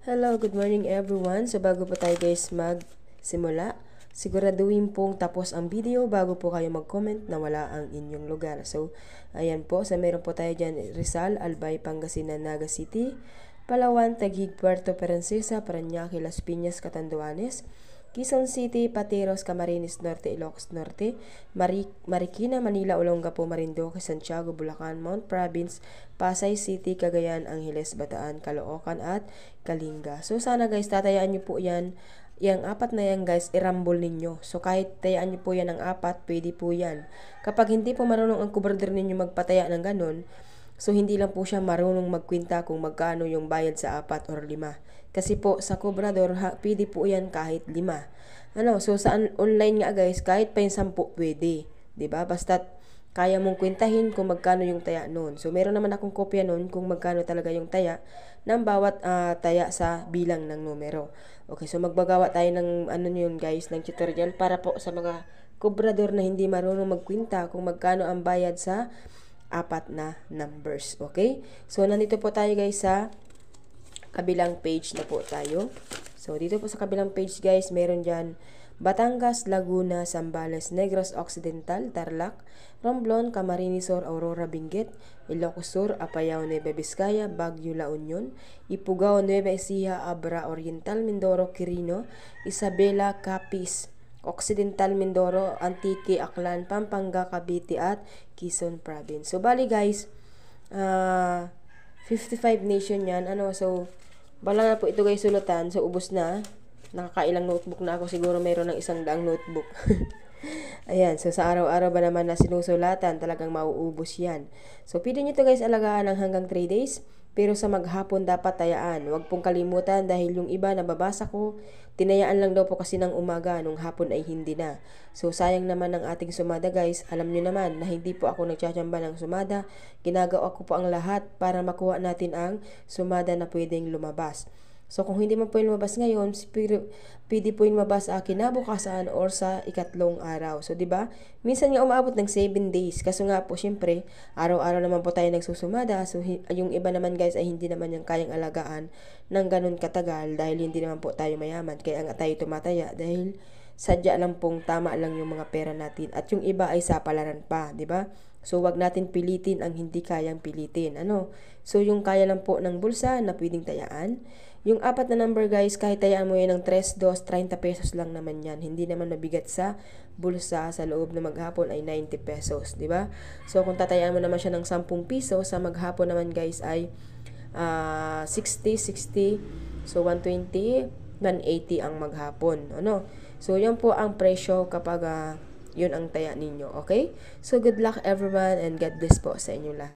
Hello, good morning everyone. So bago po tayo guys magsimula, siguraduhin pong tapos ang video bago po kayo mag-comment na wala ang inyong lugar. So ayan po, meron po tayo dyan Rizal, Albay, Pangasinan, Naga City, Palawan, Taguig, Puerto Princesa, Parañaque, Las Piñas, Catanduanes, Quezon City, Pateros, Camarines Norte, Ilocos Norte, Marikina, Manila, Olongapo, Marinduque, Santiago, Bulacan, Mount Province, Pasay City, Cagayan, Angeles, Bataan, Caloocan at Kalinga. So sana guys, tatayaan nyo po yan. Yang apat na yan guys, irambol ninyo. So kahit tayaan nyo po yan ng apat, pwede po yan. Kapag hindi po marunong ang kubrador ninyo magpataya ng ganun, so hindi lang po siya marunong magkwenta kung magkano yung bayad sa 4 or 5. Kasi po sa kubrador, pwede po yan kahit 5. So sa online nga guys, kahit pa yung 10 pwede. 'Di ba? Basta kaya mong kwentahin kung magkano yung taya noon. So meron naman akong kopya noon kung magkano talaga yung taya ng bawat taya sa bilang ng numero. Okay, so magbagawa tayo ng yun guys, ng tutorial para po sa mga kubrador na hindi marunong magkwenta kung magkano ang bayad sa 4 na numbers. Okay? So nandito po tayo guys sa kabilang page na po tayo. So, dito po sa kabilang page guys, meron dyan Batangas, Laguna, Zambales, Negros Occidental, Tarlac, Romblon, Camarines Sur, Aurora, Benguet, Ilocos Sur, Apayao, Nueva Vizcaya, Baguio, La Union, Ifugao, Nueva Ecija, Abra Oriental, Mindoro, Quirino, Isabela, Capiz, Occidental, Mindoro, Antique, Aklan, Pampanga, Cavite at Quezon Province. So, bali guys, 55 nation yan. So, bala na po ito guys sulatan. So, ubos na. Nakakailang notebook na ako. Siguro mayroon ng 100 notebook. Ayan. So, sa araw-araw ba naman na sinusulatan, talagang mauubos yan. So, pwede nyo ito guys alagaan ng hanggang 3 days. Pero sa maghapon dapat tayaan. Huwag pong kalimutan dahil yung iba nababasa ko, tinayaan lang daw po kasi ng umaga, nung hapon ay hindi na. So, sayang naman ng ating sumada guys. Alam nyo naman na hindi po ako nagtsatsyamba ng sumada. Ginagawa ko po ang lahat para makuha natin ang sumada na pwedeng lumabas. So, kung hindi man po yung lumabas ngayon, pwede po yung lumabas sa kinabukasan or sa ikatlong araw. So, di ba? Minsan nga umaabot ng 7 days. Kaso nga po, syempre, araw-araw naman po tayo nagsusumada. So, yung iba naman guys ay hindi naman yung kayang alagaan ng ganun katagal dahil hindi naman po tayo mayaman. Kaya nga tayo tumataya dahil sadya lang pong tama lang yung mga pera natin. At yung iba ay sapalaran pa, di ba? So, wag natin pilitin ang hindi kayang pilitin. So, yung kaya lang po ng bulsa na pwedeng tayaan. Yung 4 na number guys, kahit tayaan mo yan ng 3, 2, 30 pesos lang naman yan. Hindi naman mabigat sa bulsa sa loob na maghapon ay 90 pesos, di ba? So, kung tatayaan mo naman siya ng 10 piso, sa maghapon naman guys ay 60, 60, so 120, 180 ang maghapon. So, yan po ang presyo kapag yun ang taya ninyo, okay? So, good luck everyone and God bless po sa inyo lahat.